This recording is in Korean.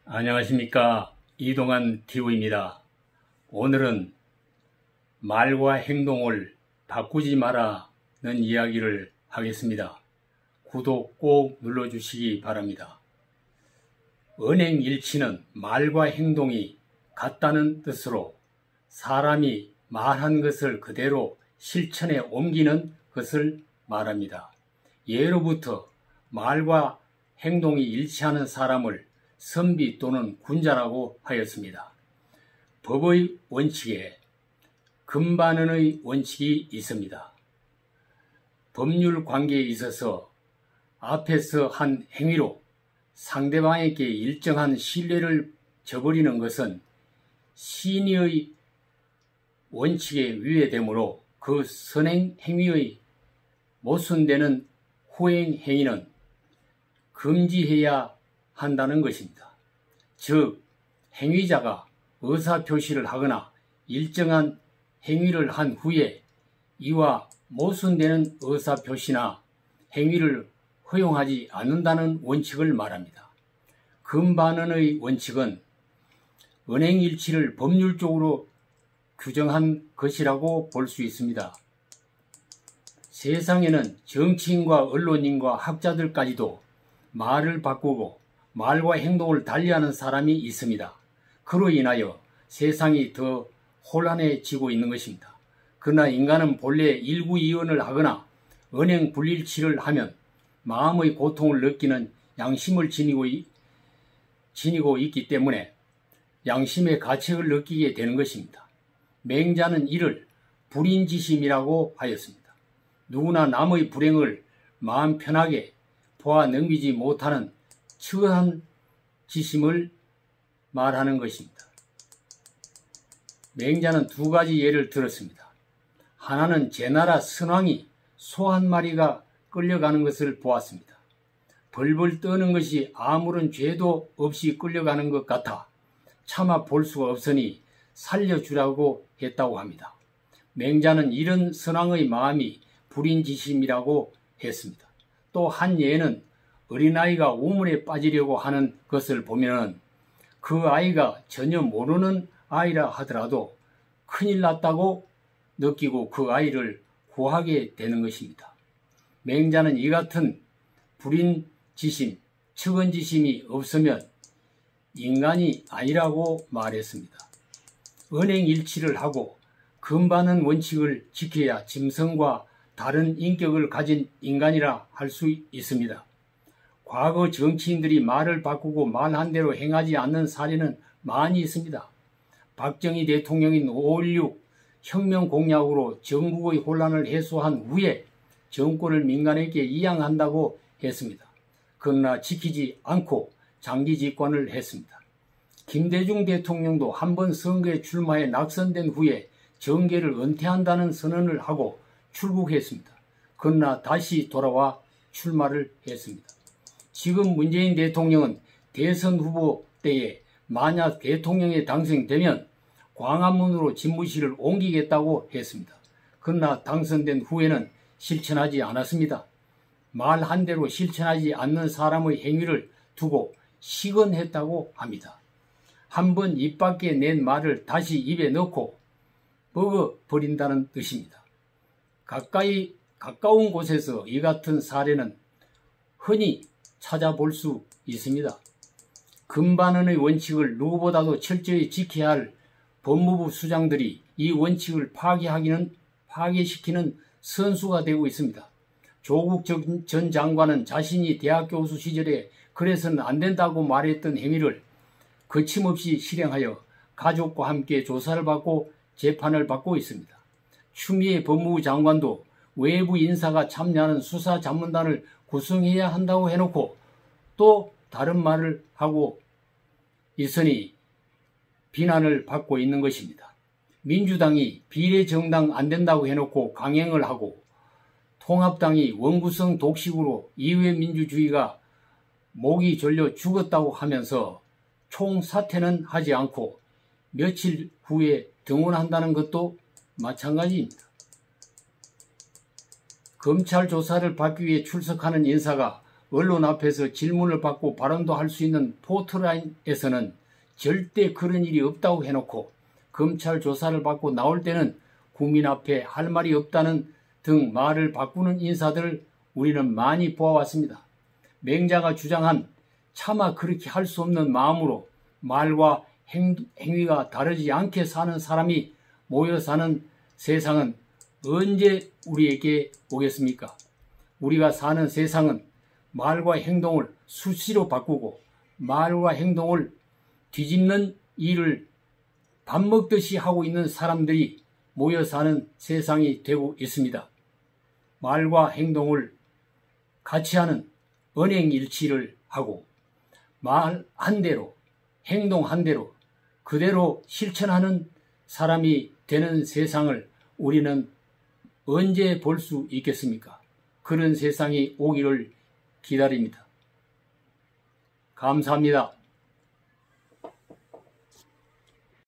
안녕하십니까. 이동환 TV입니다. 오늘은 말과 행동을 바꾸지 마라는 이야기를 하겠습니다. 구독 꼭 눌러주시기 바랍니다. 언행일치는 말과 행동이 같다는 뜻으로 사람이 말한 것을 그대로 실천에 옮기는 것을 말합니다. 예로부터 말과 행동이 일치하는 사람을 선비 또는 군자라고 하였습니다. 법의 원칙에 금반원의 원칙이 있습니다. 법률 관계에 있어서 앞에서 한 행위로 상대방에게 일정한 신뢰를 저버리는 것은 신의의 원칙에 위배되므로 그 선행 행위의 모순되는 후행 행위는 금지해야 한다는 것입니다. 즉, 행위자가 의사표시를 하거나 일정한 행위를 한 후에 이와 모순되는 의사표시나 행위를 허용하지 않는다는 원칙을 말합니다. 금반원의 원칙은 언행일치를 법률적으로 규정한 것이라고 볼 수 있습니다. 세상에는 정치인과 언론인과 학자들까지도 말을 바꾸고 말과 행동을 달리하는 사람이 있습니다. 그로 인하여 세상이 더 혼란해지고 있는 것입니다. 그러나 인간은 본래 일구이언을 하거나 언행 불일치를 하면 마음의 고통을 느끼는 양심을 지니고 있기 때문에 양심의 가책을 느끼게 되는 것입니다. 맹자는 이를 불인지심이라고 하였습니다. 누구나 남의 불행을 마음 편하게 보아 넘기지 못하는 처한 지심을 말하는 것입니다. 맹자는 두 가지 예를 들었습니다. 하나는 제나라 선왕이 소 한 마리가 끌려가는 것을 보았습니다. 벌벌 떠는 것이 아무런 죄도 없이 끌려가는 것 같아 차마 볼 수가 없으니 살려주라고 했다고 합니다. 맹자는 이런 선왕의 마음이 불인지심이라고 했습니다. 또 한 예는 어린아이가 우물에 빠지려고 하는 것을 보면 그 아이가 전혀 모르는 아이라 하더라도 큰일 났다고 느끼고 그 아이를 구하게 되는 것입니다. 맹자는 이 같은 불인지심, 측은지심이 없으면 인간이 아니라고 말했습니다. 언행일치를 하고 금반원 원칙을 지켜야 짐승과 다른 인격을 가진 인간이라 할 수 있습니다. 과거 정치인들이 말을 바꾸고 말한 대로 행하지 않는 사례는 많이 있습니다. 박정희 대통령이 5.16 혁명 공약으로 전국의 혼란을 해소한 후에 정권을 민간에게 이양한다고 했습니다. 그러나 지키지 않고 장기 집권을 했습니다. 김대중 대통령도 한번 선거에 출마해 낙선된 후에 정계를 은퇴한다는 선언을 하고 출국했습니다. 그러나 다시 돌아와 출마를 했습니다. 지금 문재인 대통령은 대선 후보 때에 만약 대통령에 당선되면 광화문으로 집무실을 옮기겠다고 했습니다. 그러나 당선된 후에는 실천하지 않았습니다. 말한 대로 실천하지 않는 사람의 행위를 두고 시건했다고 합니다. 한번 입 밖에 낸 말을 다시 입에 넣고 먹어버린다는 뜻입니다. 가까운 곳에서 이 같은 사례는 흔히 찾아볼 수 있습니다. 금반원의 원칙을 누구보다도 철저히 지켜야 할 법무부 수장들이 이 원칙을 파괴시키는 선수가 되고 있습니다. 조국 전 장관은 자신이 대학 교수 시절에 그래서는 안 된다고 말했던 행위를 거침없이 실행하여 가족과 함께 조사를 받고 재판을 받고 있습니다. 추미애 법무부 장관도 외부 인사가 참여하는 수사자문단을 구성해야 한다고 해놓고 또 다른 말을 하고 있으니 비난을 받고 있는 것입니다. 민주당이 비례정당 안 된다고 해놓고 강행을 하고 통합당이 원구성 독식으로 이회민주주의가 목이 졸려 죽었다고 하면서 총사퇴는 하지 않고 며칠 후에 등원한다는 것도 마찬가지입니다. 검찰 조사를 받기 위해 출석하는 인사가 언론 앞에서 질문을 받고 발언도 할 수 있는 포트라인에서는 절대 그런 일이 없다고 해놓고 검찰 조사를 받고 나올 때는 국민 앞에 할 말이 없다는 등 말을 바꾸는 인사들을 우리는 많이 보아왔습니다. 맹자가 주장한 차마 그렇게 할 수 없는 마음으로 말과 행위가 다르지 않게 사는 사람이 모여 사는 세상은 언제 우리에게 오겠습니까? 우리가 사는 세상은 말과 행동을 수시로 바꾸고 말과 행동을 뒤집는 일을 밥 먹듯이 하고 있는 사람들이 모여 사는 세상이 되고 있습니다. 말과 행동을 같이 하는 언행일치를 하고 말 한 대로 행동 한 대로 그대로 실천하는 사람이 되는 세상을 우리는 언제 볼 수 있겠습니까? 그런 세상이 오기를 기다립니다. 감사합니다.